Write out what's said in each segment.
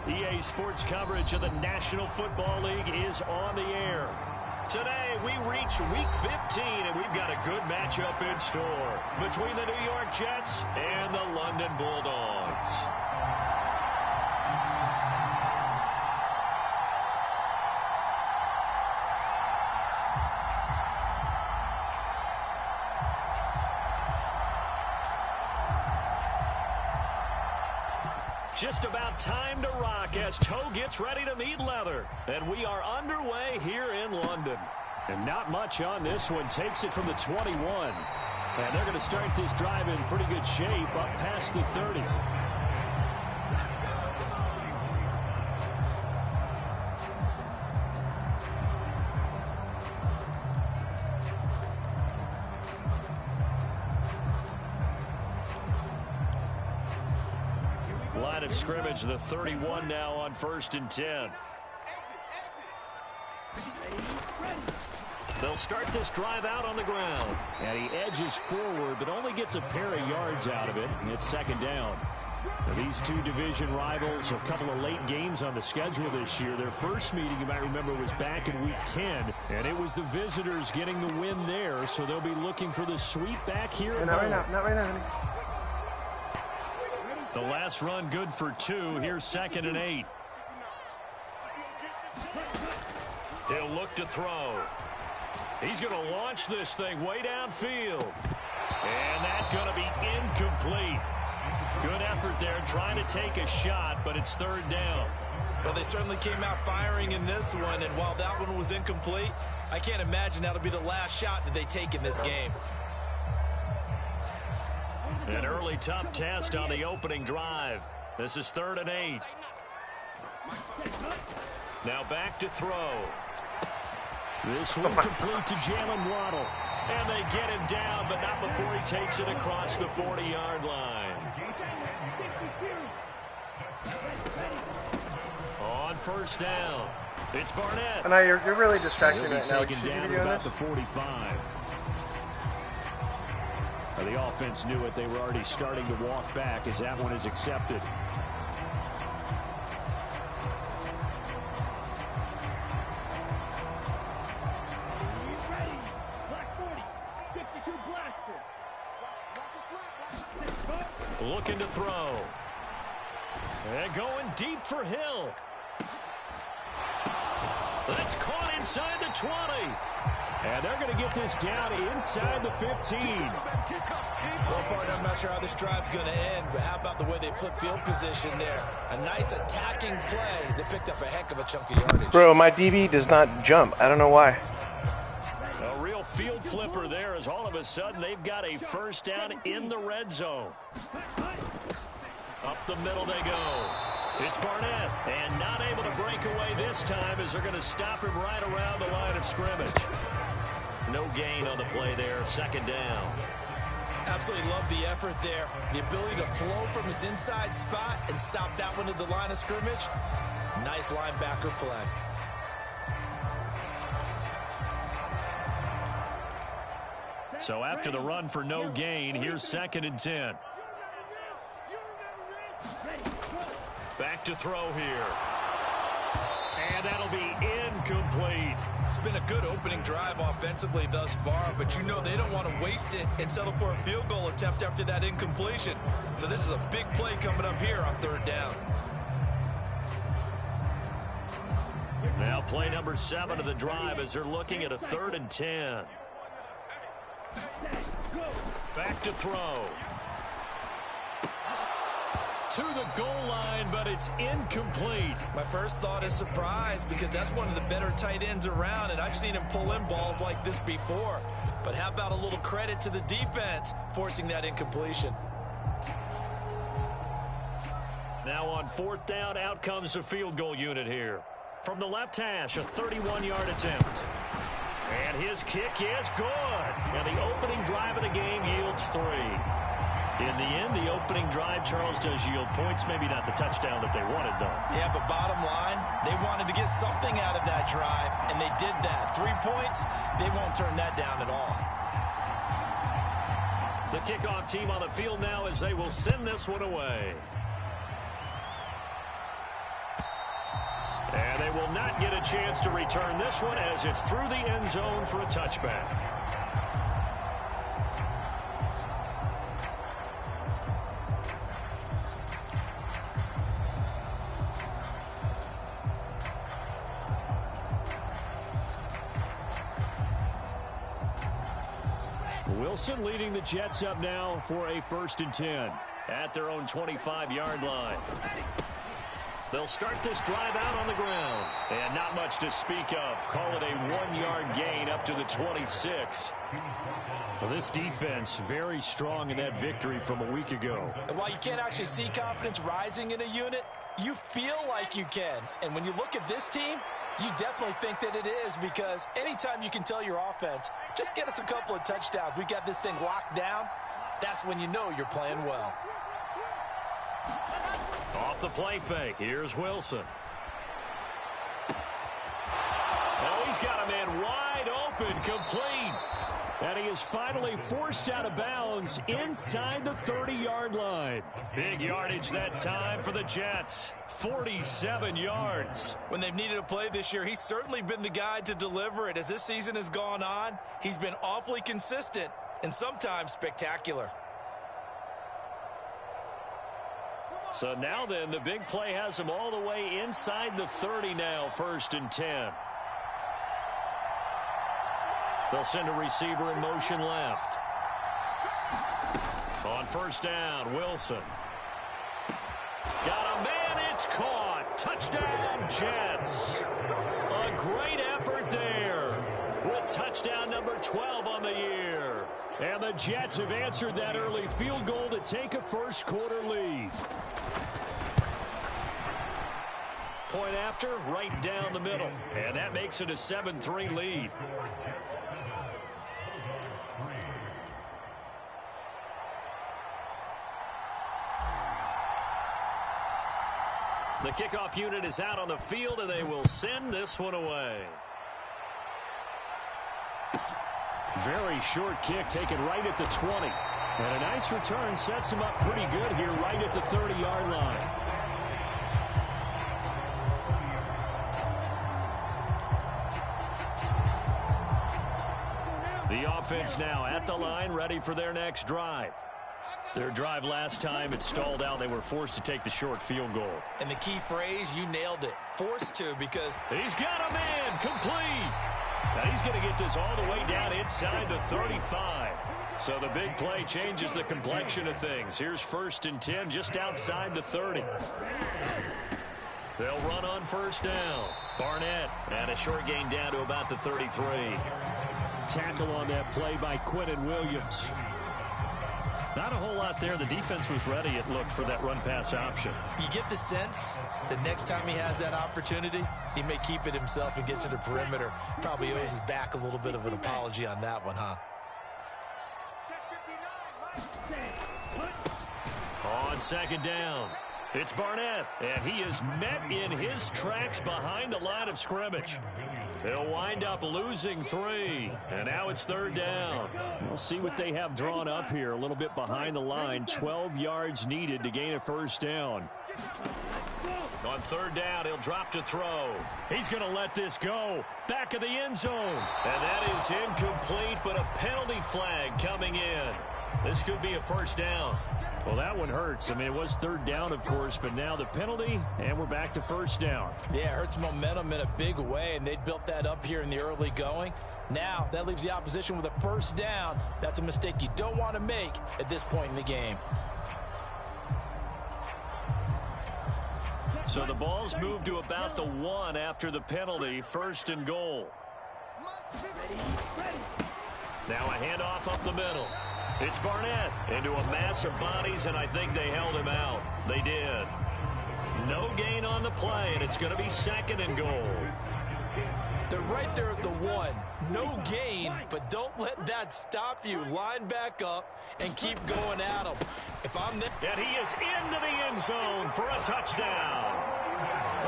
EA Sports coverage of the National Football League is on the air. Today, we reach Week 15, and we've got a good matchup in store between the New York Jets and the London Bulldogs. Just about time to rock as toe gets ready to meet leather. And we are underway here in London. And not much on this one. Takes it from the 21. And they're going to start this drive in pretty good shape up past the 30. Line of scrimmage, the 31 now on 1st and 10. They'll start this drive out on the ground. And he edges forward, but only gets a pair of yards out of it. And it's 2nd down. Now, these two division rivals, a couple of late games on the schedule this year. Their first meeting, you might remember, was back in Week 10. And it was the visitors getting the win there. So they'll be looking for the sweep back here. Not right now, honey. The last run good for 2. Here's 2nd and 8. He'll look to throw. He's going to launch this thing way downfield. And that's going to be incomplete. Good effort there trying to take a shot, but it's 3rd down. Well, they certainly came out firing in this one, and while that one was incomplete, I can't imagine that'll be the last shot that they take in this game. An early tough test on the opening drive. This is 3rd and 8. Now back to throw. This one complete to Jalen Waddle. And they get him down, but not before he takes it across the 40-yard line. On 1st down, it's Barnett. I know you're really distracting He'll be right now. taken down at about the 45. The offense knew it. They were already starting to walk back as that one is accepted. Looking to throw. And going deep for Hill. That's caught inside the 20. And they're going to get this down inside the 15. Well, partner, I'm not sure how this drive's going to end, but how about the way they flip field position there? A nice attacking play. They picked up a heck of a chunk of yardage. Bro, my DB does not jump. I don't know why. A real field flipper there as all of a sudden they've got a 1st down in the red zone. Up the middle they go. It's Barnett, and not able to break away this time as they're going to stop him right around the line of scrimmage. No gain on the play there, 2nd down. Absolutely love the effort there. The ability to flow from his inside spot and stop that one at the line of scrimmage. Nice linebacker play. So after the run for no gain, here's 2nd and 10. Back to throw here. And that'll be incomplete. It's been a good opening drive offensively thus far, but you know they don't want to waste it and settle for a field goal attempt after that incompletion. So this is a big play coming up here on 3rd down. Now play number 7 of the drive as they're looking at a 3rd and 10. Back to throw. To the goal line, but it's incomplete. My first thought is surprise because that's one of the better tight ends around, and I've seen him pull in balls like this before. But how about a little credit to the defense forcing that incompletion? Now on 4th down, out comes the field goal unit here. From the left hash, a 31-yard attempt. And his kick is good. And the opening drive of the game yields 3. In the end, the opening drive, Charles, does yield points. Maybe not the touchdown that they wanted, though. Yeah, but bottom line, they wanted to get something out of that drive, and they did that. 3 points, they won't turn that down at all. The kickoff team on the field now as they will send this one away. And they will not get a chance to return this one as it's through the end zone for a touchback. Wilson leading the Jets up now for a 1st and 10 at their own 25-yard line. They'll start this drive out on the ground. And not much to speak of. Call it a 1-yard gain up to the 26. Well, this defense very strong in that victory from a week ago. And while you can't actually see confidence rising in a unit, you feel like you can. And when you look at this team, you definitely think that it is, because anytime you can tell your offense, just get us a couple of touchdowns, we got this thing locked down, that's when you know you're playing well. Off the play fake, here's Wilson. Oh, he's got a man wide open, complete. And he is finally forced out of bounds inside the 30-yard line. Big yardage that time for the Jets. 47 yards. When they've needed a play this year, he's certainly been the guy to deliver it. As this season has gone on, he's been awfully consistent and sometimes spectacular. So now then, the big play has him all the way inside the 30 now, 1st and 10. They'll send a receiver in motion left. On 1st down, Wilson. Got a man, it's caught. Touchdown, Jets. A great effort there with touchdown number 12 on the year. And the Jets have answered that early field goal to take a first-quarter lead. Point after, right down the middle. And that makes it a 7-3 lead. The kickoff unit is out on the field, and they will send this one away. Very short kick taken right at the 20. And a nice return sets him up pretty good here right at the 30-yard line. The offense now at the line, ready for their next drive. Their drive last time, it stalled out. They were forced to take the short field goal. And the key phrase, you nailed it. Forced to, because he's got a man, complete. Now he's going to get this all the way down inside the 35. So the big play changes the complexion of things. Here's 1st and 10 just outside the 30. They'll run on 1st down. Barnett, and a short gain down to about the 33. Tackle on that play by Quinnen Williams. Not a whole lot there. The defense was ready, it looked, for that run-pass option. You get the sense that next time he has that opportunity, he may keep it himself and get to the perimeter. Probably owes his back a little bit of an apology on that one, huh? On 2nd down, it's Barnett, and he is met in his tracks behind the line of scrimmage. They'll wind up losing 3, and now it's 3rd down. We'll see what they have drawn up here, a little bit behind the line. 12 yards needed to gain a 1st down. On 3rd down, he'll drop to throw. He's going to let this go. Back of the end zone. And that is incomplete, but a penalty flag coming in. This could be a 1st down. Well, that one hurts. I mean, it was 3rd down, of course, but now the penalty, and we're back to 1st down. Yeah, it hurts momentum in a big way, and they built that up here in the early going. Now, that leaves the opposition with a 1st down. That's a mistake you don't want to make at this point in the game. So the ball's moved to about the 1 after the penalty, 1st and goal. Now a handoff up the middle. It's Barnett into a mass of bodies, and I think they held him out. They did. No gain on the play, and it's going to be 2nd and goal. They're right there at the 1. No gain, but don't let that stop you. Line back up and keep going at them. If I'm there. And he is into the end zone for a touchdown.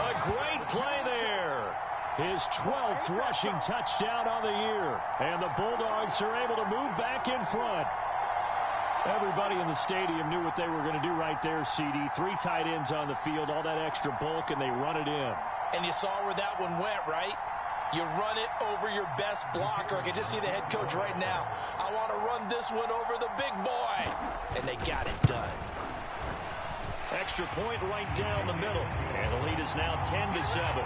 A great play there. His 12th rushing touchdown on the year. And the Bulldogs are able to move back in front. Everybody in the stadium knew what they were going to do right there, CD. 3 tight ends on the field, all that extra bulk, and they run it in. And you saw where that one went, right? You run it over your best blocker. I can just see the head coach right now. I want to run this one over the big boy. And they got it done. Extra point right down the middle. And the lead is now 10-7.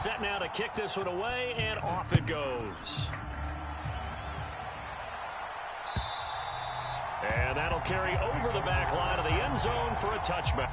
Set now to kick this one away, and off it goes. And that'll carry over the back line of the end zone for a touchback.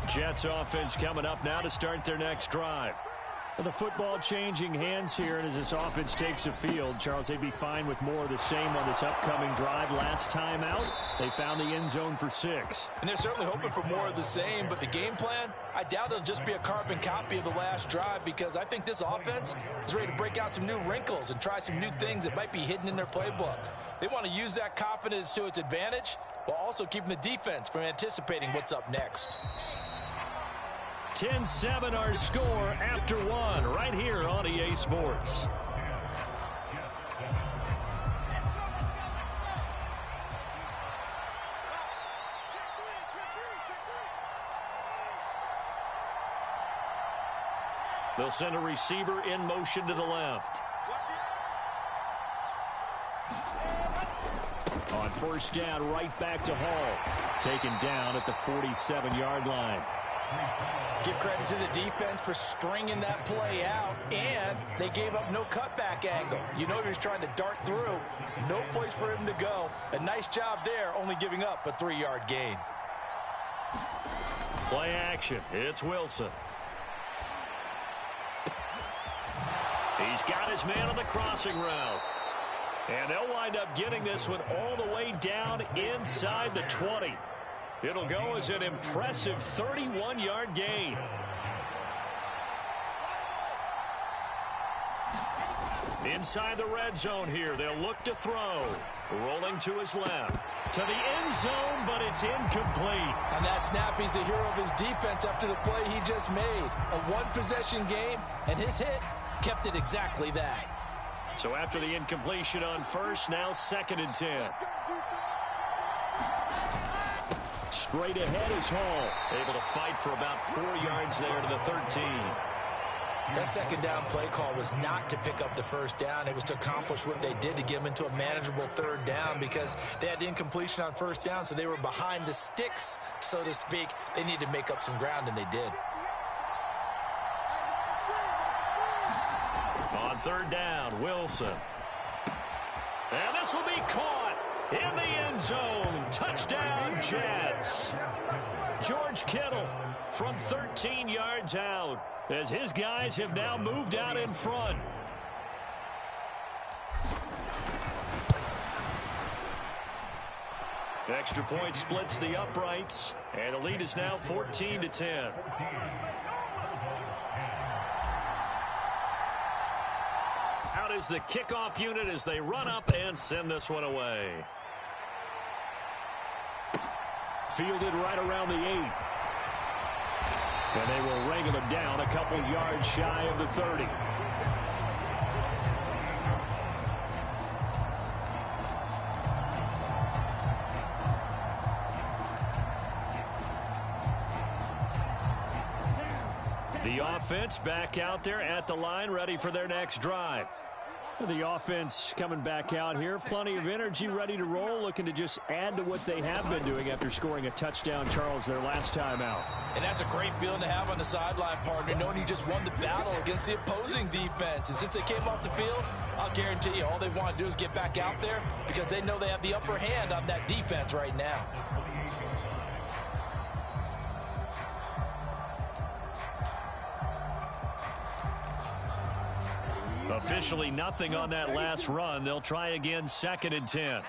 Jets offense coming up now to start their next drive. Well, the football changing hands here, and as this offense takes the field, Charles, they'd be fine with more of the same on this upcoming drive. Last time out, they found the end zone for 6. And they're certainly hoping for more of the same, but the game plan, I doubt it'll just be a carbon copy of the last drive, because I think this offense is ready to break out some new wrinkles and try some new things that might be hidden in their playbook. They want to use that confidence to its advantage, while also keeping the defense from anticipating what's up next. 10-7 our score after one right here on EA Sports. They'll send a receiver in motion to the left. On first down, right back to Hall. Taken down at the 47-yard line. Give credit to the defense for stringing that play out, and they gave up no cutback angle. You know he was trying to dart through. No place for him to go. A nice job there, only giving up a 3-yard gain. Play action. It's Wilson. He's got his man on the crossing route. And they'll wind up getting this one all the way down inside the 20. It'll go as an impressive 31-yard gain. Inside the red zone here, they'll look to throw. Rolling to his left. To the end zone, but it's incomplete. On that snap, he's the hero of his defense after the play he just made. A one-possession game, and his hit kept it exactly that. So after the incompletion on first, now 2nd and 10. Straight ahead is Hall. Able to fight for about 4 yards there to the 13. That second down play call was not to pick up the first down. It was to accomplish what they did to get them into a manageable 3rd down because they had the incompletion on first down, so they were behind the sticks, so to speak. They needed to make up some ground, and they did. On 3rd down, Wilson. And this will be caught in the end zone. Touchdown, Jets. George Kittle from 13 yards out as his guys have now moved out in front. Extra point splits the uprights, and the lead is now 14-10. Out is the kickoff unit as they run up and send this one away. Fielded right around the 8. And they will wrangle him down a couple yards shy of the 30. The offense back out there at the line, ready for their next drive. The offense coming back out here, plenty of energy, ready to roll, looking to just add to what they have been doing after scoring a touchdown, Charles, their last time out. And that's a great feeling to have on the sideline, partner, knowing you just won the battle against the opposing defense. And since they came off the field, I'll guarantee you all they want to do is get back out there because they know they have the upper hand on that defense right now. Officially nothing on that last run. They'll try again, 2nd and 10.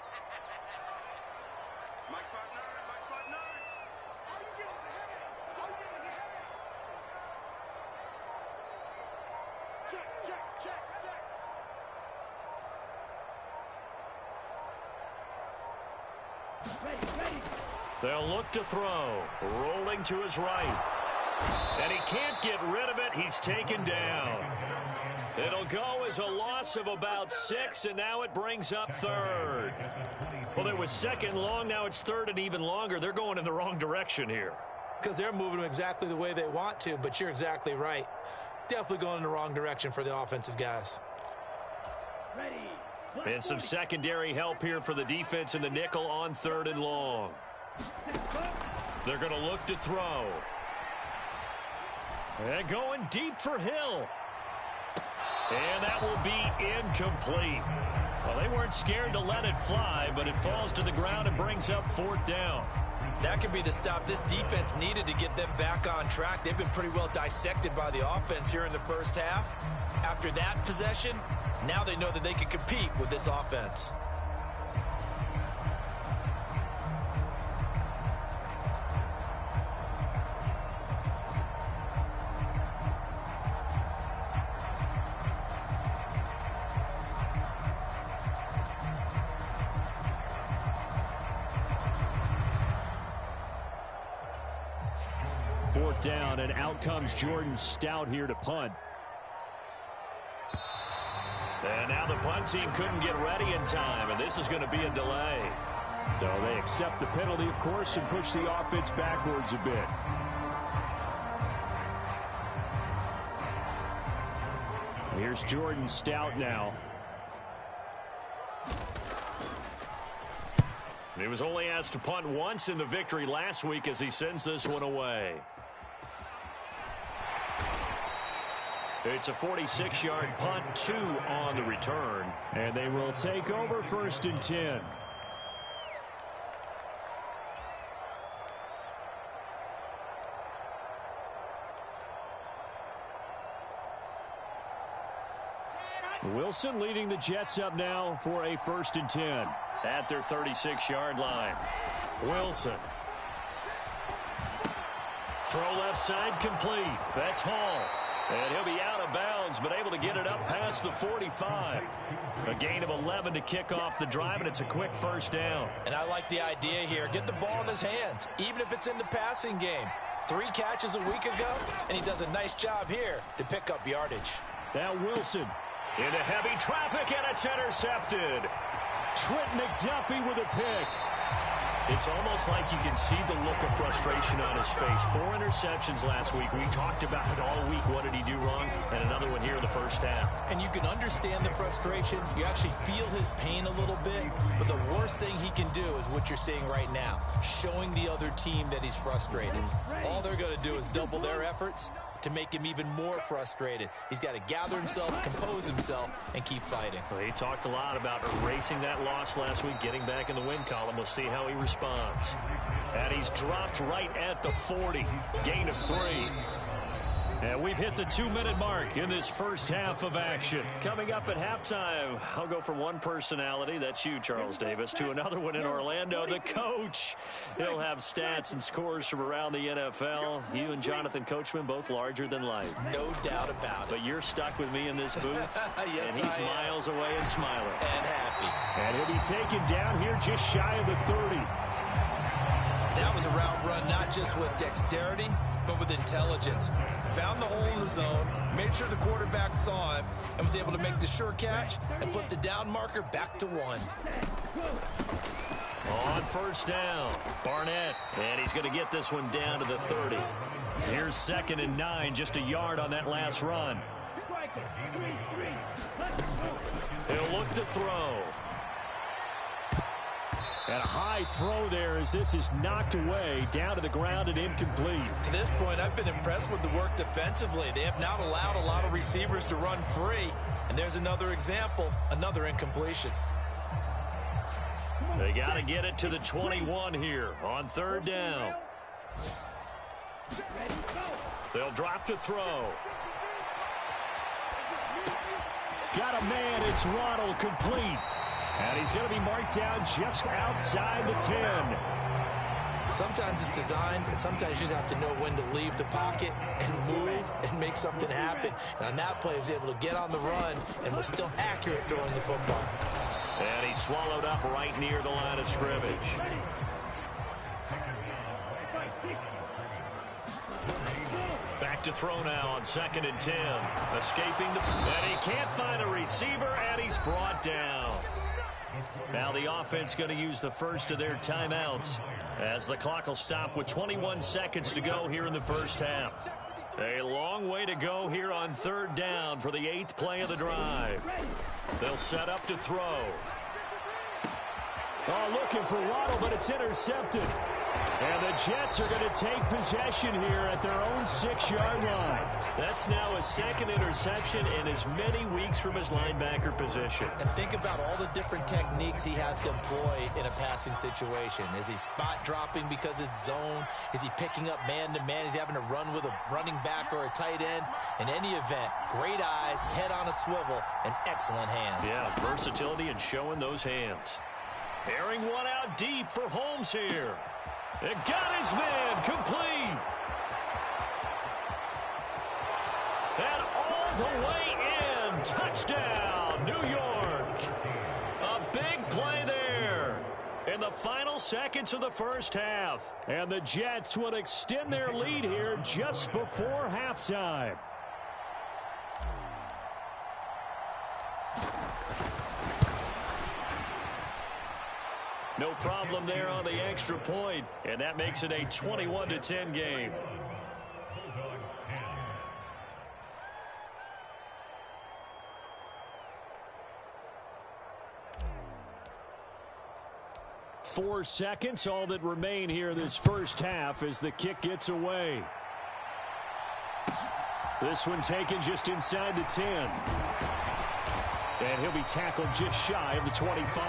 They'll look to throw. Rolling to his right. And he can't get rid of it. He's taken down. It'll go as a loss of about 6, and now it brings up 3rd. Well, it was 2nd long. Now it's 3rd and even longer. They're going in the wrong direction here. Because they're moving them exactly the way they want to, but you're exactly right. Definitely going in the wrong direction for the offensive guys. And some secondary help here for the defense in the nickel on 3rd and long. They're going to look to throw. And going deep for Hill. And that will be incomplete. Well, they weren't scared to let it fly, but it falls to the ground and brings up 4th down. That could be the stop this defense needed to get them back on track. They've been pretty well dissected by the offense here in the first half. After that possession, now they know that they can compete with this offense. 4th down, and out comes Jordan Stout here to punt. And now the punt team couldn't get ready in time, and this is going to be a delay. So they accept the penalty, of course, and push the offense backwards a bit. Here's Jordan Stout now. He was only asked to punt once in the victory last week as he sends this one away. It's a 46-yard punt, 2 on the return. And they will take over 1st and 10. Wilson leading the Jets up now for a 1st and 10 at their 36-yard line. Wilson. Throw left side complete. That's Hall. And he'll be out of bounds, but able to get it up past the 45. A gain of 11 to kick off the drive, and it's a quick 1st down. And I like the idea here. Get the ball in his hands, even if it's in the passing game. 3 catches a week ago, and he does a nice job here to pick up yardage. Now Wilson into heavy traffic, and it's intercepted. Trent McDuffie with a pick. It's almost like you can see the look of frustration on his face. 4 interceptions last week. We talked about it all week. What did he do wrong? And another one here in the 1st half. And you can understand the frustration. You actually feel his pain a little bit. But the worst thing he can do is what you're seeing right now, showing the other team that he's frustrated. All they're going to do is double their efforts to make him even more frustrated. He's got to gather himself, compose himself, and keep fighting. Well, he talked a lot about erasing that loss last week, getting back in the win column. We'll see how he responds. And he's dropped right at the 40. Gain of 3. And we've hit the 2-minute mark in this 1st half of action. Coming up at halftime, I'll go from one personality, that's you, Charles Davis, to another one in Orlando, the coach. He'll have stats and scores from around the NFL. You and Jonathan Coachman, both larger than life. No doubt about it. But you're stuck with me in this booth, yes, and he's miles away and smiling. And happy. And he'll be taken down here just shy of the 30. That was a route run not just with dexterity, but with intelligence. Found the hole in the zone, made sure the quarterback saw him, and was able to make the sure catch and flip the down marker back to 1. On 1st down, Barnett, and he's going to get this one down to the 30. Here's 2nd and 9, just a yard on that last run. He'll look to throw. And a high throw there as this is knocked away, down to the ground and incomplete. To this point, I've been impressed with the work defensively. They have not allowed a lot of receivers to run free. And there's another example, another incompletion. They got to get it to the 21 here on 3rd down. They'll drop to throw. Got a man, it's Waddle, complete. And he's going to be marked down just outside the 10. Sometimes it's designed, and sometimes you just have to know when to leave the pocket and move and make something happen. And on that play, he was able to get on the run and was still accurate throwing the football. And he swallowed up right near the line of scrimmage. Back to throw now on 2nd and 10. Escaping the... And he can't find a receiver, and he's brought down. Now the offense going to use the first of their timeouts as the clock will stop with 21 seconds to go here in the 1st half. A long way to go here on 3rd down for the 8th play of the drive. They'll set up to throw. Oh, looking for Waddle, but it's intercepted. And the Jets are going to take possession here at their own 6-yard line. That's now his 2nd interception in as many weeks from his linebacker position. And think about all the different techniques he has to employ in a passing situation. Is he spot dropping because it's zone? Is he picking up man-to-man? Is he having to run with a running back or a tight end? In any event, great eyes, head on a swivel, and excellent hands. Yeah, versatility and showing those hands. Airing one out deep for Holmes here. It got his man complete. And all the way in. Touchdown, New York. A big play there. in the final seconds of the first half. And the Jets would extend their lead here just before halftime. No problem there on the extra point, and that makes it a 21-10 game. Four seconds, all that remain here this first half as the kick gets away. This one taken just inside the 10. And he'll be tackled just shy of the 25.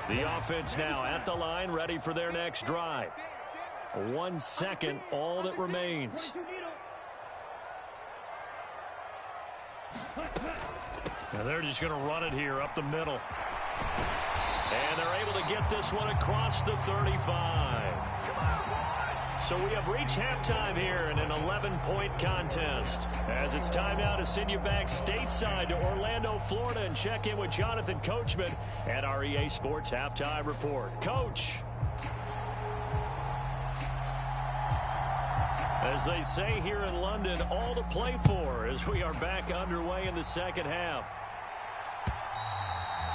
The offense now at the line, ready for their next drive. 1 second, all that remains. Now they're just going to run it here up the middle. And they're able to get this one across the 35. So we have reached halftime here in an 11-point contest. As it's time now to send you back stateside to Orlando, Florida, and check in with Jonathan Coachman at our EA Sports Halftime Report. Coach. As they say here in London, all to play for as we are back underway in the second half.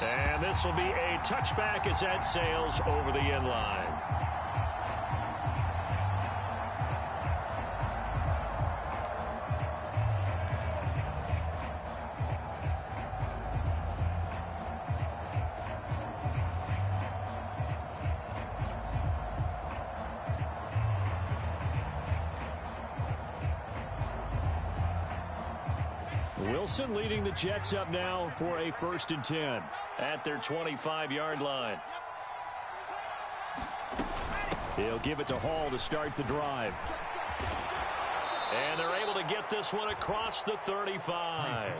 And this will be a touchback as that sails over the end line. Wilson leading the Jets up now for a 1st and 10 at their 25-yard line. He'll give it to Hall to start the drive. And they're able to get this one across the 35.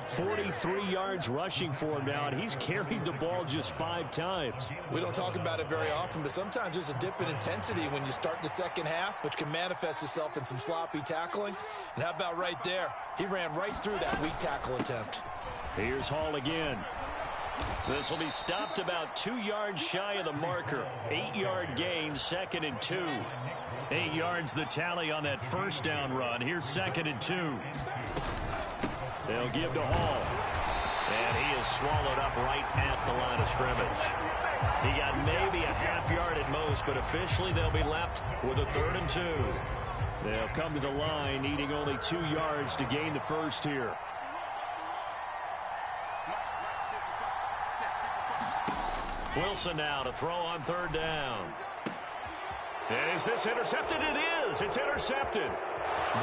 43 yards rushing for him now, and he's carried the ball just 5 times. We don't talk about it very often, but sometimes there's a dip in intensity when you start the second half, which can manifest itself in some sloppy tackling. And how about right there? He ran right through that weak tackle attempt. Here's Hall again. This will be stopped about 2 yards shy of the marker. 8-yard gain, 2nd and 2. 8 yards the tally on that first down run. Here's 2nd and 2. They'll give to Hall. And he is swallowed up right at the line of scrimmage. He got maybe a half yard at most, but officially they'll be left with a 3rd and 2. They'll come to the line, needing only 2 yards to gain the first here. Wilson now to throw on 3rd down. Is this intercepted? It is. It's intercepted.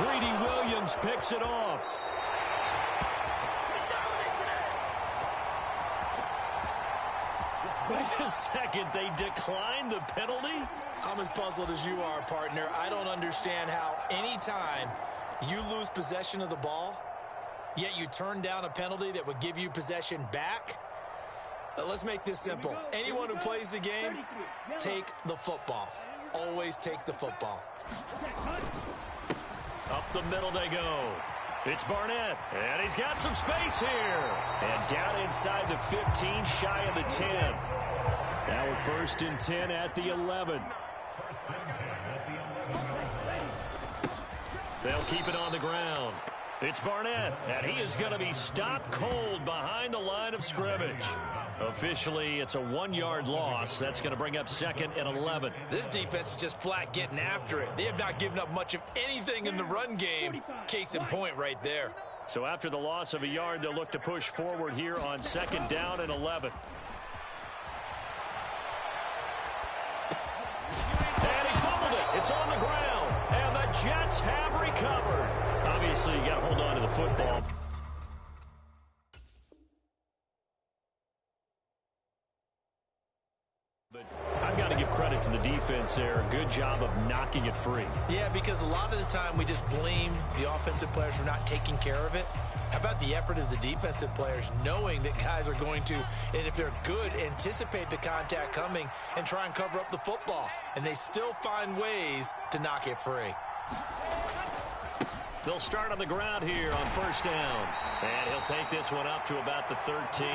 Greedy Williams picks it off. Wait a second. They declined the penalty? I'm as puzzled as you are, partner. I don't understand how any time you lose possession of the ball, yet you turn down a penalty that would give you possession back. Let's make this simple. Anyone who plays the game, take the football. Always take the football. Up the middle they go. It's Barnett, and he's got some space here. And down inside the 15, shy of the 10. Now a 1st and 10 at the 11. They'll keep it on the ground. It's Barnett, and he is going to be stopped cold behind the line of scrimmage. Officially, it's a 1-yard loss. That's going to bring up 2nd and 11. This defense is just flat getting after it. They have not given up much of anything in the run game. Case in point right there. So after the loss of a yard, they'll look to push forward here on 2nd down and 11. And he fumbled it. It's on the ground. And the Jets have recovered. Obviously, you got to hold on to the football. But I've got to give credit to the defense there. Good job of knocking it free. Yeah, because a lot of the time we just blame the offensive players for not taking care of it. How about the effort of the defensive players knowing that guys are going to, and if they're good, anticipate the contact coming and try and cover up the football. And they still find ways to knock it free. They'll start on the ground here on first down. And he'll take this one up to about the 13.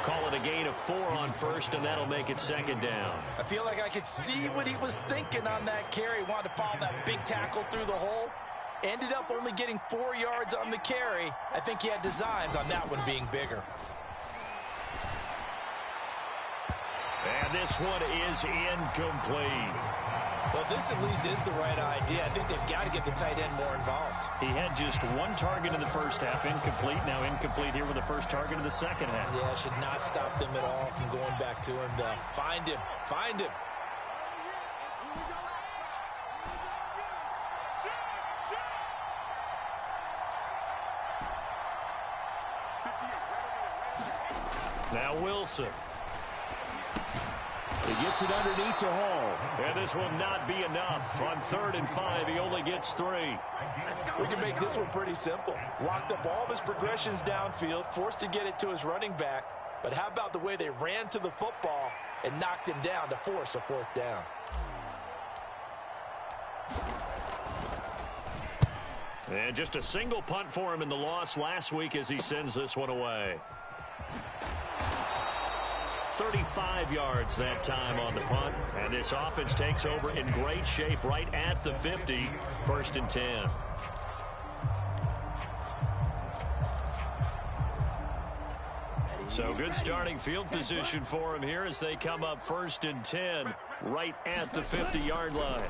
Call it a gain of 4 on first, and that'll make it second down. I feel like I could see what he was thinking on that carry. Wanted to follow that big tackle through the hole. Ended up only getting 4 yards on the carry. I think he had designs on that one being bigger. And this one is incomplete. Well, this at least is the right idea. I think they've got to get the tight end more involved. He had just 1 target in the first half, incomplete. Now incomplete here with the first target of the second half. Yeah, should not stop them at all from going back to him to find him. Find him. Now Wilson. He gets it underneath to Hall. And this will not be enough. On 3rd and 5, he only gets 3. We can make this one pretty simple. Locked up all of his progressions downfield, forced to get it to his running back. But how about the way they ran to the football and knocked him down to force a 4th down? And just a single punt for him in the loss last week as he sends this one away. 35 yards that time on the punt. And this offense takes over in great shape right at the 50. 1st and 10. So good starting field position for him here as they come up 1st and 10 right at the 50-yard line.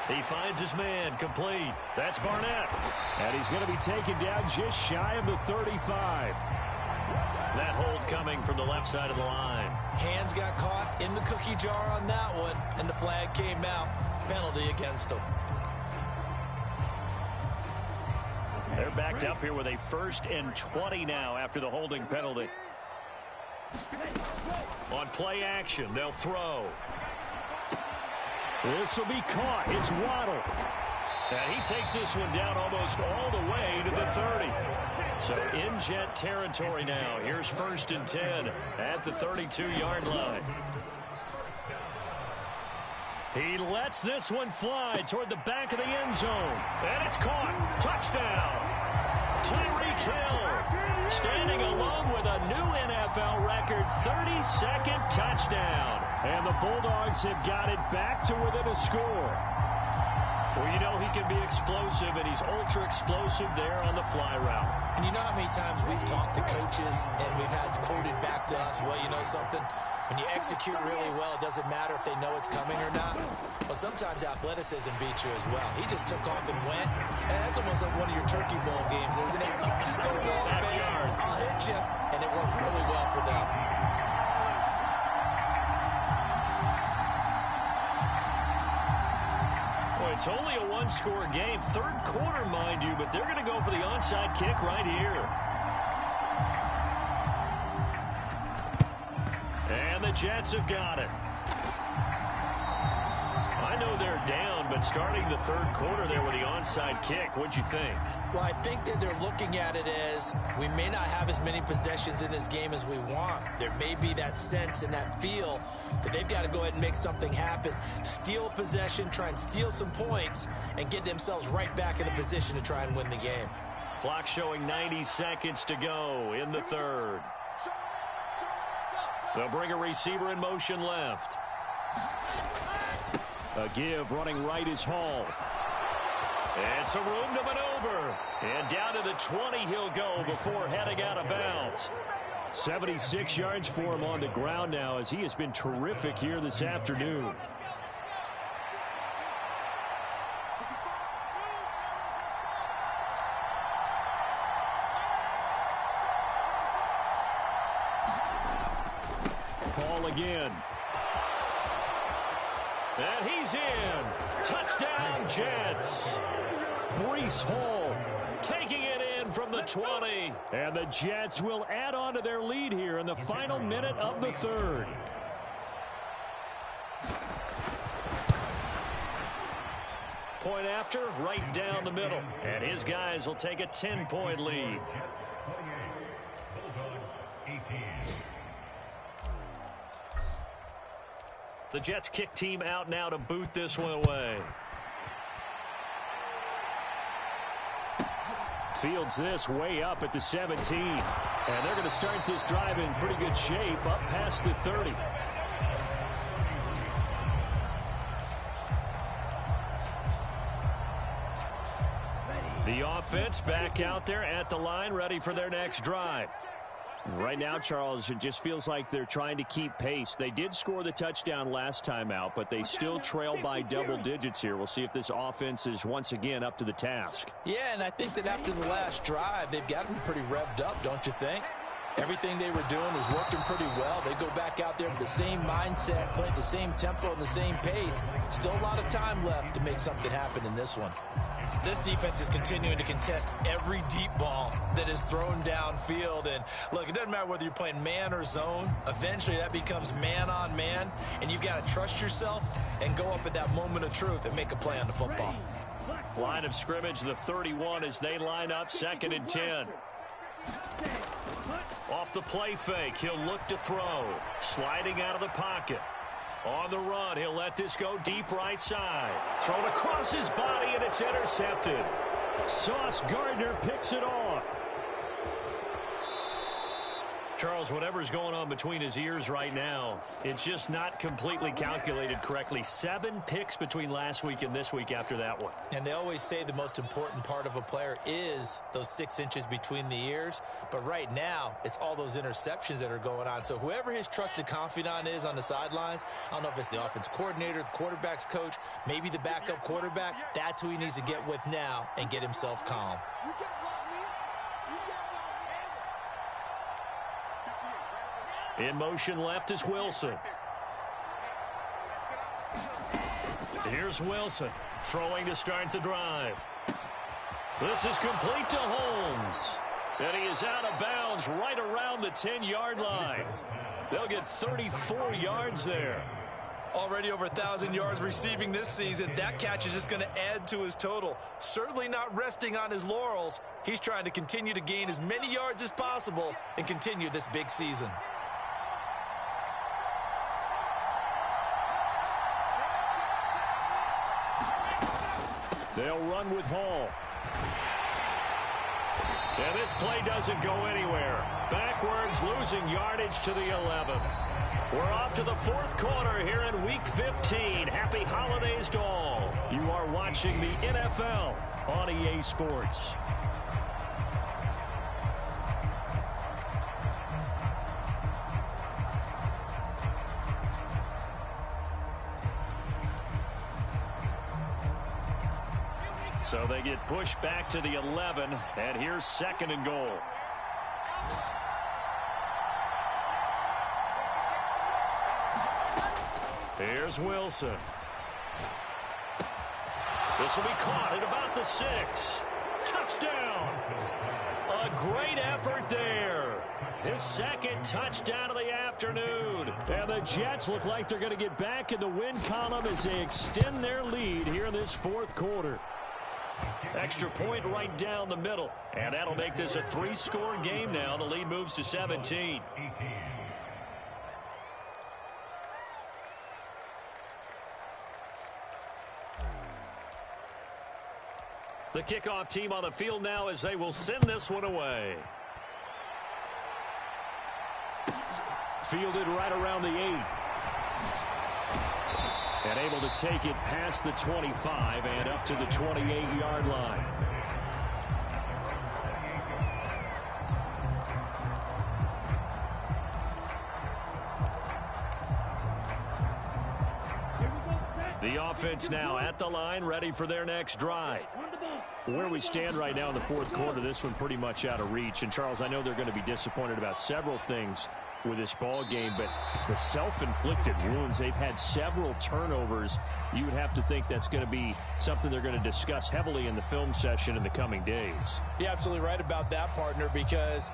He finds his man complete. That's Barnett. And he's going to be taken down just shy of the 35. That hold coming from the left side of the line. Hands got caught in the cookie jar on that one, and the flag came out. Penalty against him. They're backed up here with a 1st and 20 now after the holding penalty. On play action, they'll throw. This will be caught. It's Waddle. And he takes this one down almost all the way to the 30. So in Jet territory now. Here's 1st and 10 at the 32-yard line. He lets this one fly toward the back of the end zone. And it's caught. Touchdown. Tyreek Hill standing alone with a new NFL record 32nd touchdown. And the Bulldogs have got it back to within a score. Well, you know he can be explosive, and he's ultra-explosive there on the fly route. And you know how many times we've talked to coaches and we've had quoted back to us, well, you know something? When you execute really well, it doesn't matter if they know it's coming or not. Well, sometimes athleticism beats you as well. He just took off and went. And that's almost like one of your Turkey Bowl games, isn't it? Just go long, man. I'll hit you. And it worked really well for them. It's only a 1-score game. 3rd quarter, mind you, but they're going to go for the onside kick right here. And the Jets have got it. I know they're down, but starting the 3rd quarter there with the onside kick, what'd you think? Well, I think that they're looking at it as we may not have as many possessions in this game as we want. There may be that sense and that feel that they've got to go ahead and make something happen. Steal possession, try and steal some points, and get themselves right back in a position to try and win the game. Clock showing 90 seconds to go in the 3rd. They'll bring a receiver in motion left. A give running right is Hall. And some room to maneuver. And down to the 20 he'll go before heading out of bounds. 76 yards for him on the ground now as he has been terrific here this afternoon. Hall again. And he's in. Touchdown, Jets. Breece Hall taking it again from the 20. And the Jets will add on to their lead here in the final minute of the third. Point after, right down the middle. And his guys will take a 10-point lead. The Jets kick team out now to boot this one away. Fields this way up at the 17. And they're going to start this drive in pretty good shape up past the 30. The offense back out there at the line, ready for their next drive. Right now, Charles, it just feels like they're trying to keep pace. They did score the touchdown last time out, but they still trail by double digits here. We'll see if this offense is once again up to the task. Yeah, and I think that after the last drive, they've got to be pretty revved up, don't you think? Everything they were doing was working pretty well. They go back out there with the same mindset, playing the same tempo and the same pace. Still a lot of time left to make something happen in this one. This defense is continuing to contest every deep ball that is thrown downfield. And look, it doesn't matter whether you're playing man or zone. Eventually that becomes man on man. And you've got to trust yourself and go up at that moment of truth and make a play on the football. Line of scrimmage, the 31 as they line up, 2nd and 10. Off the play fake, he'll look to throw. Sliding out of the pocket. On the run, he'll let this go deep right side. Thrown across his body, and it's intercepted. Sauce Gardner picks it off. Charles, whatever's going on between his ears right now, it's just not completely calculated correctly. 7 picks between last week and this week after that one. And they always say the most important part of a player is those 6 inches between the ears. But right now, it's all those interceptions that are going on. So whoever his trusted confidant is on the sidelines, I don't know if it's the offense coordinator, the quarterback's coach, maybe the backup quarterback, that's who he needs to get with now and get himself calm. In motion left is Wilson. Here's Wilson throwing to start the drive. This is complete to Holmes. And he is out of bounds right around the 10-yard line. They'll get 34 yards there. Already over 1,000 yards receiving this season. That catch is just going to add to his total. Certainly not resting on his laurels. He's trying to continue to gain as many yards as possible and continue this big season. They'll run with Hall. And this play doesn't go anywhere. Backwards, losing yardage to the 11. We're off to the 4th quarter here in Week 15. Happy holidays to all. You are watching the NFL on EA Sports. So they get pushed back to the 11, and here's 2nd and goal. Here's Wilson. This will be caught at about the 6. Touchdown! A great effort there. His 2nd touchdown of the afternoon. And the Jets look like they're going to get back in the win column as they extend their lead here in this 4th quarter. Extra point right down the middle. And that'll make this a 3-score game now. The lead moves to 17. The kickoff team on the field now as they will send this one away. Fielded right around the 8. And able to take it past the 25 and up to the 28-yard line. The offense now at the line, ready for their next drive. Where we stand right now in the 4th quarter, this one pretty much out of reach. And, Charles, I know they're going to be disappointed about several things with this ball game, but the self-inflicted wounds, they've had several turnovers. You would have to think that's going to be something they're going to discuss heavily in the film session in the coming days. You're absolutely right about that, partner, because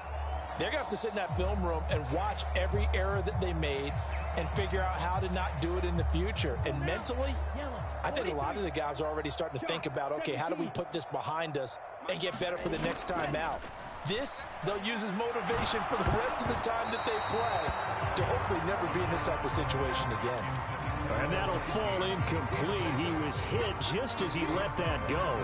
they're going to have to sit in that film room and watch every error that they made and figure out how to not do it in the future. And mentally, I think a lot of the guys are already starting to think about, okay, how do we put this behind us and get better for the next time out? This, they'll use as motivation for the rest of the time that they play to hopefully never be in this type of situation again. And that'll fall incomplete. He was hit just as he let that go.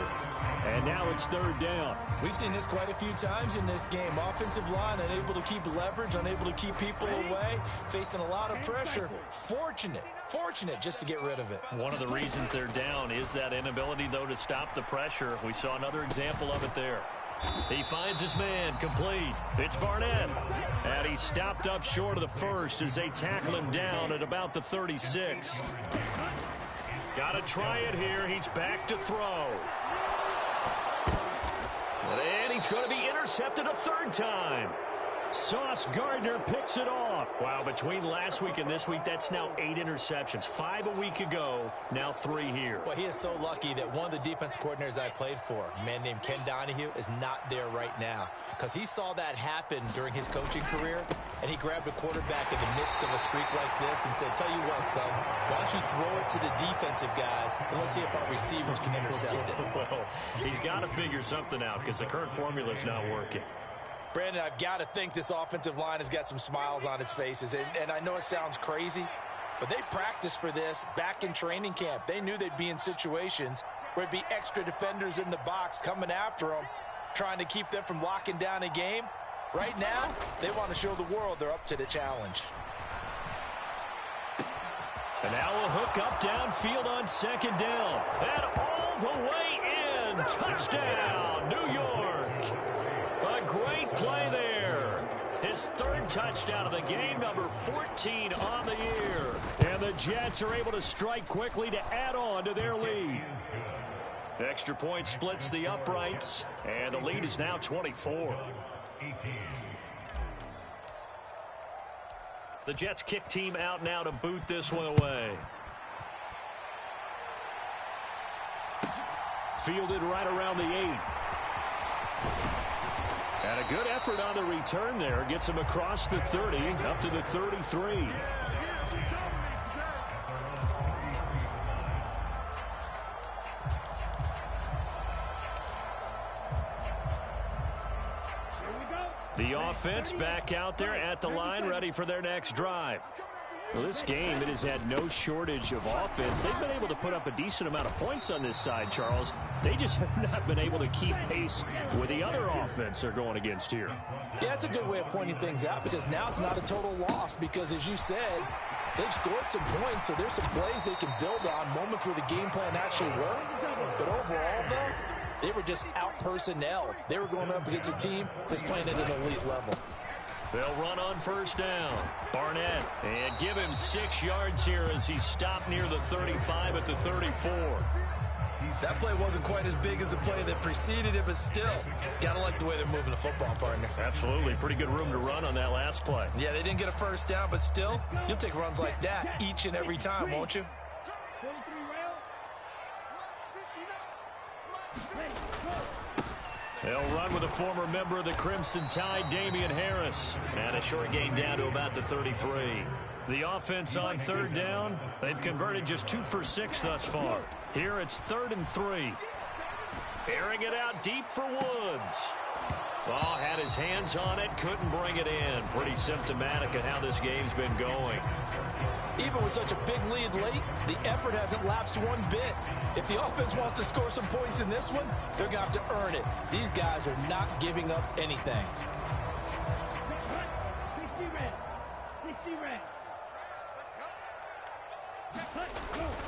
And now it's third down. We've seen this quite a few times in this game. Offensive line unable to keep leverage, unable to keep people away, facing a lot of pressure. Fortunate just to get rid of it. One of the reasons they're down is that inability, though, to stop the pressure. We saw another example of it there. He finds his man, complete. It's Barnett. And he stopped up short of the first as they tackle him down at about the 36. Got to try it here. He's back to throw. And he's going to be intercepted a third time. Sauce Gardner picks it off. Wow, between last week and this week, that's now 8 interceptions. 5 a week ago, now 3 here. Well, he is so lucky that one of the defensive coordinators I played for, a man named Ken Donahue, is not there right now. Because he saw that happen during his coaching career, and he grabbed a quarterback in the midst of a streak like this and said, tell you what, son, why don't you throw it to the defensive guys, and let's see if our receivers can intercept it. Well, he's got to figure something out because the current formula is not working. Brandon, I've got to think this offensive line has got some smiles on its faces. And I know it sounds crazy, but they practiced for this back in training camp. They knew they'd be in situations where there'd be extra defenders in the box coming after them, trying to keep them from locking down a game. Right now, they want to show the world they're up to the challenge. And now a hook up downfield on second down. And all the way in. Touchdown, New York. A great play there. His third touchdown of the game, number 14 on the year. And the Jets are able to strike quickly to add on to their lead. Extra point splits the uprights, and the lead is now 24. The Jets kick team out now to boot this one away. Fielded right around the 8. And a good effort on the return there. Gets him across the 30, up to the 33. The offense back out there at the line, ready for their next drive. Well, this game, it has had no shortage of offense. They've been able to put up a decent amount of points on this side, Charles. They just have not been able to keep pace with the other offense they're going against here. Yeah, that's a good way of pointing things out because now it's not a total loss because, as you said, they've scored some points, so there's some plays they can build on, moments where the game plan actually worked. But overall, though, they were just out-personnel. They were going up against a team that's playing at an elite level. They'll run on first down. Barnett, and give him 6 yards here as he stopped near the 35 at the 34. That play wasn't quite as big as the play that preceded it, but still, gotta like the way they're moving the football, partner. Absolutely. Pretty good room to run on that last play. Yeah, they didn't get a first down, but still, you'll take runs like that each and every time, won't you? They'll run with a former member of the Crimson Tide, Damian Harris. And a short gain down to about the 33. The offense on third down, they've converted just 2 for 6 thus far. Here it's 3rd and 3. Airing it out deep for Woods. Oh, had his hands on it, couldn't bring it in. Pretty symptomatic of how this game's been going. Even with such a big lead late, the effort hasn't lapsed one bit. If the offense wants to score some points in this one, they're going to have to earn it. These guys are not giving up anything.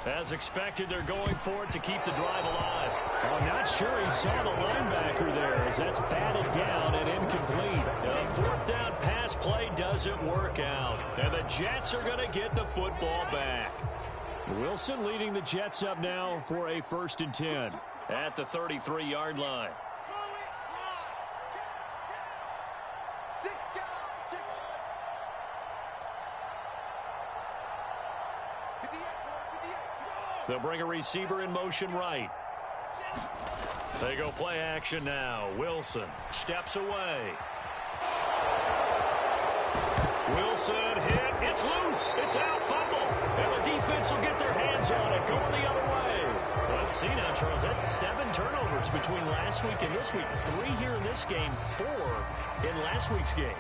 As expected, they're going for it to keep the drive alive. I'm not sure he saw the linebacker there as that's batted down and incomplete. A 4th down pass play doesn't work out. And the Jets are going to get the football back. Wilson leading the Jets up now for a 1st and 10. At the 33-yard line. They'll bring a receiver in motion right. They go play action now. Wilson steps away. Wilson hit. It's loose. It's out. Fumble. And the defense will get their hands on it. Going the other way. Let's see now, Charles. That's 7 turnovers between last week and this week. 3 here in this game, 4 in last week's game.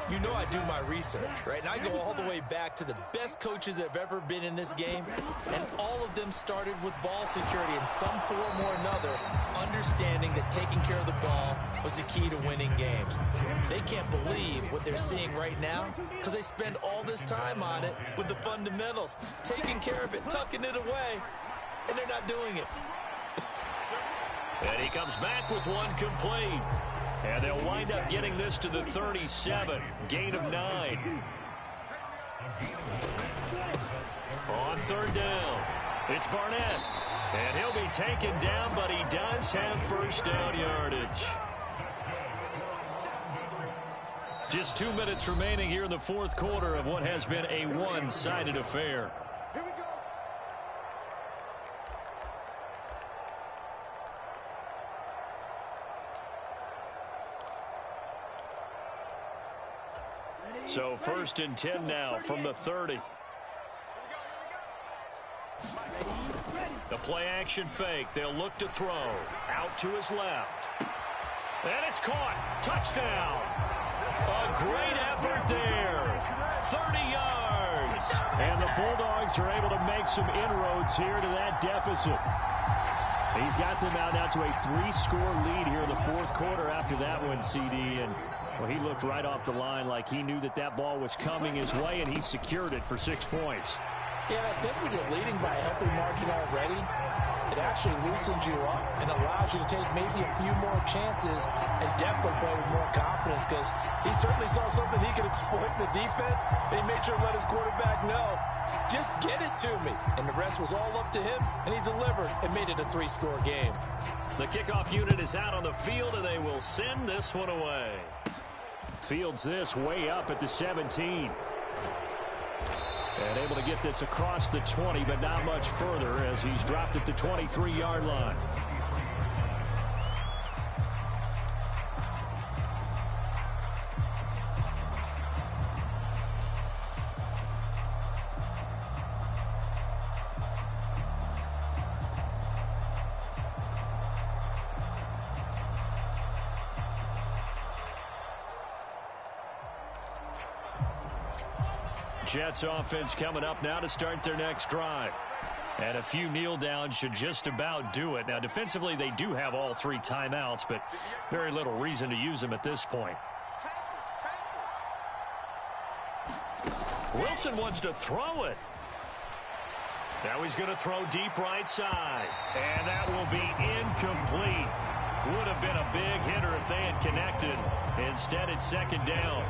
You know I do my research, right? And I go all the way back to the best coaches that have ever been in this game, and all of them started with ball security in some form or another, understanding that taking care of the ball was the key to winning games. They can't believe what they're seeing right now because they spend all this time on it with the fundamentals, taking care of it, tucking it away, and they're not doing it. And he comes back with one complete. And they'll wind up getting this to the 37. Gain of 9. On 3rd down, it's Barnett. And he'll be taken down, but he does have first down yardage. Just 2 minutes remaining here in the 4th quarter of what has been a one-sided affair. So 1st and 10 now from the 30. The play action fake. They'll look to throw. Out to his left. And it's caught. Touchdown. A great effort there. 30 yards. And the Bulldogs are able to make some inroads here to that deficit. He's got them out now to a 3-score lead here in the 4th quarter after that one, CD. And well, he looked right off the line like he knew that that ball was coming his way, and he secured it for 6 points. Yeah, I think when you're leading by a healthy margin already, it actually loosens you up and allows you to take maybe a few more chances and definitely play with more confidence because he certainly saw something he could exploit in the defense, and he made sure to let his quarterback know, just get it to me. And the rest was all up to him, and he delivered and made it a 3-score game. The kickoff unit is out on the field, and they will send this one away. Fields this way up at the 17. And able to get this across the 20, but not much further as he's dropped at the 23-yard line. Jets offense coming up now to start their next drive. And a few kneel downs should just about do it. Now, defensively, they do have all 3 timeouts, but very little reason to use them at this point. Wilson wants to throw it. Now he's going to throw deep right side. And that will be incomplete. Would have been a big hitter if they had connected. Instead, it's 2nd down.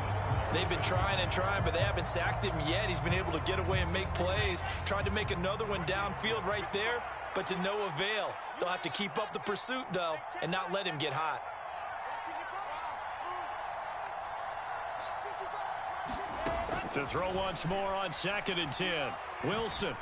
They've been trying and trying, but they haven't sacked him yet. He's been able to get away and make plays. Tried to make another one downfield right there, but to no avail. They'll have to keep up the pursuit, though, and not let him get hot. To throw once more on 2nd and 10. Wilson.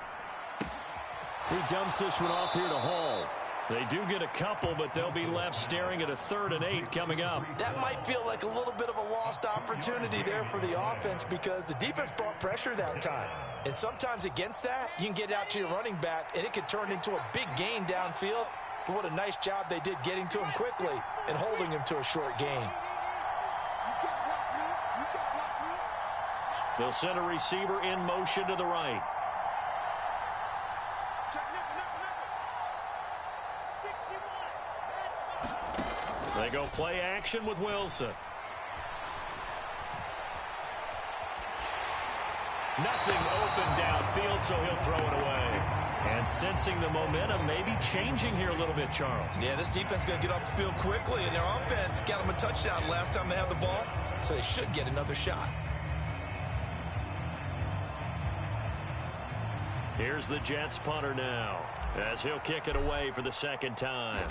He dumps this one off here to Hall. They do get a couple, but they'll be left staring at a 3rd and 8 coming up. That might feel like a little bit of a lost opportunity there for the offense because the defense brought pressure that time. And sometimes against that, you can get out to your running back, and it could turn into a big gain downfield. But what a nice job they did getting to him quickly and holding him to a short gain. They'll send a receiver in motion to the right. They go play action with Wilson. Nothing open downfield, so he'll throw it away. And sensing the momentum, maybe changing here a little bit, Charles. Yeah, this defense is going to get off the field quickly, and their offense got them a touchdown last time they had the ball, so they should get another shot. Here's the Jets punter now, as he'll kick it away for the 2nd time.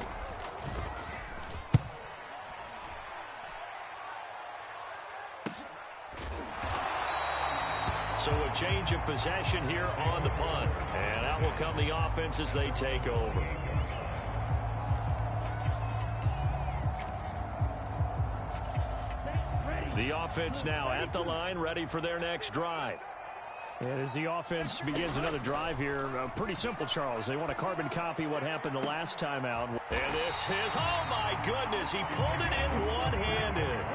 So a change of possession here on the punt. And out will come the offense as they take over. The offense now at the line, ready for their next drive. And as the offense begins another drive here, pretty simple, Charles. They want to carbon copy what happened the last time out. And this is, oh my goodness, he pulled it in one-handed.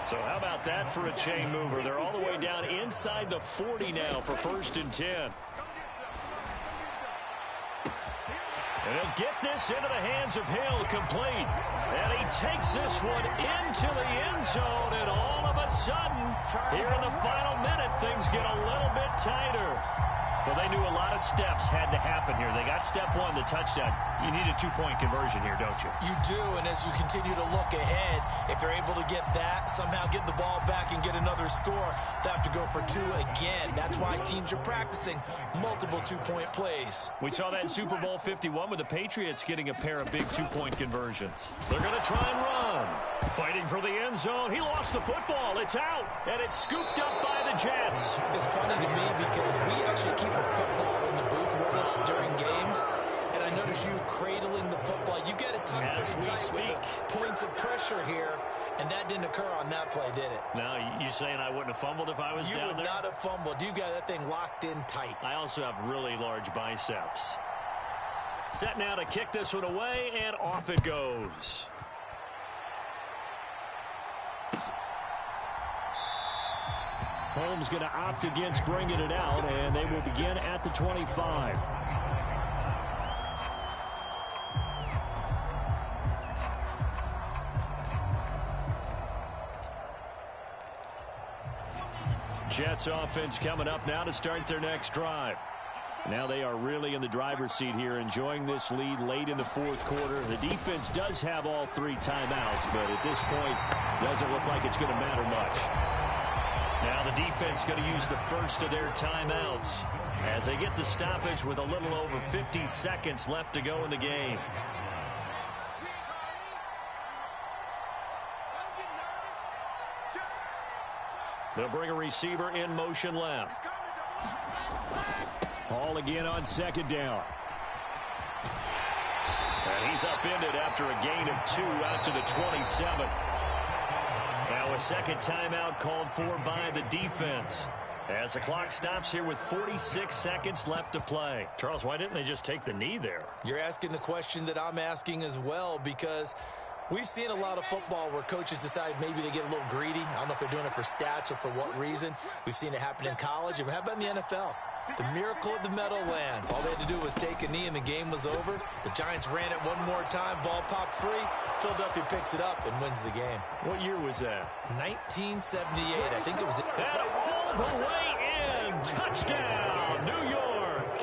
So how about that for a chain mover? They're all the way down inside the 40 now for 1st and 10. And he'll get this into the hands of Hill, complete. And he takes this one into the end zone, and all of a sudden, here in the final minute, things get a little bit tighter. Well, they knew a lot of steps had to happen here. They got step one, the touchdown. You need a two-point conversion here, don't you? You do, and as you continue to look ahead, if they're able to get that, somehow get the ball back and get another score, they have to go for two again. That's why teams are practicing multiple two-point plays. We saw that in Super Bowl 51 with the Patriots getting a pair of big two-point conversions. They're going to try and run. Fighting for the end zone. He lost the football. It's out, and it's scooped up by the Jets. It's funny to me because we actually keep a football in the booth with us during games, and I notice you cradling the football. You get it tucked pretty tight with the points of pressure here, and that didn't occur on that play, did it? Now, you saying I wouldn't have fumbled if I was down there? You would not have fumbled. You got that thing locked in tight. I also have really large biceps. Set now to kick this one away, and off it goes. Holmes going to opt against bringing it out, and they will begin at the 25. Jets offense coming up now to start their next drive. Now they are really in the driver's seat here, enjoying this lead late in the fourth quarter. The defense does have all three timeouts, but at this point, doesn't look like it's going to matter much. Now the defense going to use the first of their timeouts as they get the stoppage with a little over 50 seconds left to go in the game. They'll bring a receiver in motion left. Ball again on 2nd down. And he's upended after a gain of 2 out to the 27. Now a second timeout called for by the defense as the clock stops here with 46 seconds left to play. Charles, why didn't they just take the knee there? You're asking the question that I'm asking as well, because we've seen a lot of football where coaches decide maybe they get a little greedy. I don't know if they're doing it for stats or for what reason. We've seen it happen in college. And how about in the NFL? The miracle of the Meadowlands. All they had to do was take a knee and the game was over. The Giants ran it one more time. Ball popped free. Philadelphia picks it up and wins the game. What year was that? 1978. I think it was. And all the way in. Touchdown, New York.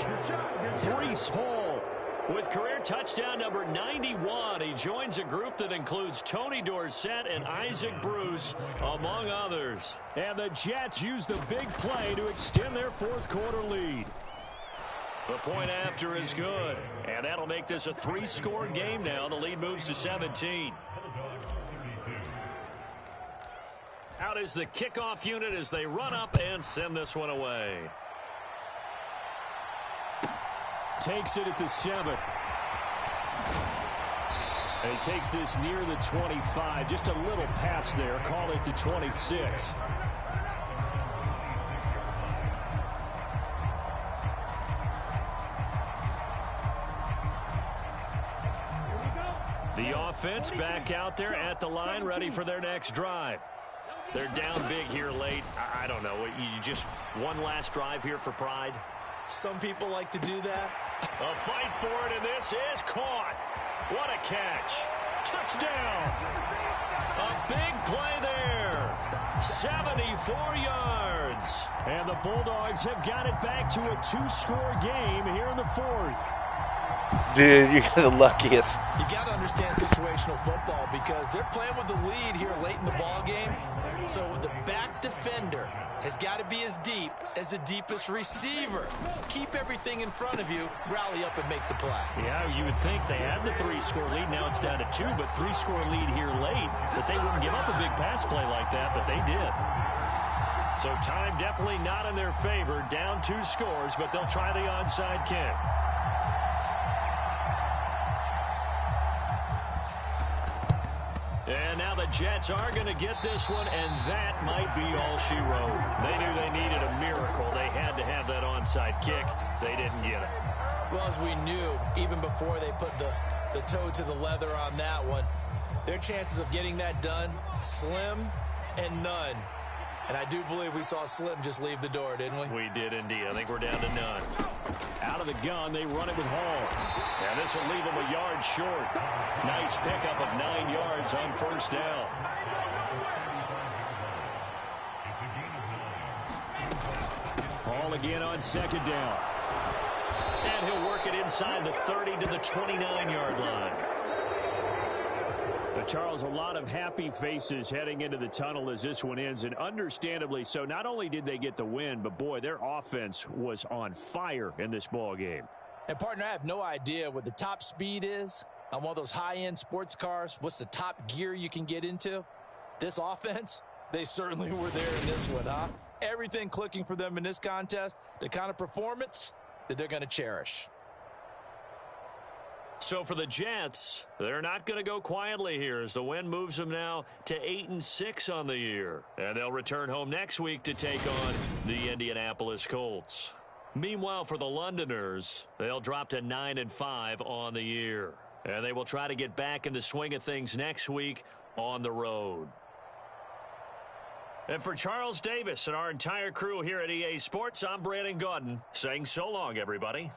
Breece Hall with career touchdown number 91. He joins a group that includes Tony Dorsett and Isaac Bruce, among others. And the Jets use the big play to extend their fourth quarter lead. The point after is good, and that'll make this a 3-score game now. The lead moves to 17. Out is the kickoff unit as they run up and send this one away. Takes it at the 7. And he takes this near the 25. Just a little pass there. Call it the 26. The offense back out there at the line, ready for their next drive. They're down big here late. I don't know. You just one last drive here for pride? Some people like to do that. A fight for it, and this is caught. What a catch. Touchdown. A big play there. 74 yards. And the Bulldogs have got it back to a 2-score game here in the fourth. Dude, you're the luckiest. You got to understand situational football because they're playing with the lead here late in the ball game. So the back defender has got to be as deep as the deepest receiver. Keep everything in front of you, rally up and make the play. Yeah, you would think they had the 3-score lead. Now it's down to 2, but 3-score lead here late. That they wouldn't give up a big pass play like that, but they did. So time definitely not in their favor. Down 2 scores, but they'll try the onside kick. And now the Jets are going to get this one, and that might be all she wrote. They knew they needed a miracle. They had to have that onside kick. They didn't get it. Well, as we knew, even before they put the toe to the leather on that one, their chances of getting that done, slim and none. And I do believe we saw Slim just leave the door, didn't we? We did indeed. I think we're down to none. Out of the gun, they run it with Hall. And this will leave them a yard short. Nice pickup of 9 yards on first down. Hall again on second down. And he'll work it inside the 30 to the 29-yard line. Charles, a lot of happy faces heading into the tunnel as this one ends, and understandably so. Not only did they get the win, but, boy, their offense was on fire in this ball game. And, partner, I have no idea what the top speed is on one of those high-end sports cars. What's the top gear you can get into? This offense, they certainly were there in this one, huh? Everything clicking for them in this contest, the kind of performance that they're going to cherish. So for the Jets, they're not going to go quietly here as the win moves them now to 8-6 on the year. And they'll return home next week to take on the Indianapolis Colts. Meanwhile, for the Londoners, they'll drop to 9-5 on the year. And they will try to get back in the swing of things next week on the road. And for Charles Davis and our entire crew here at EA Sports, I'm Brandon Gaudin saying so long, everybody.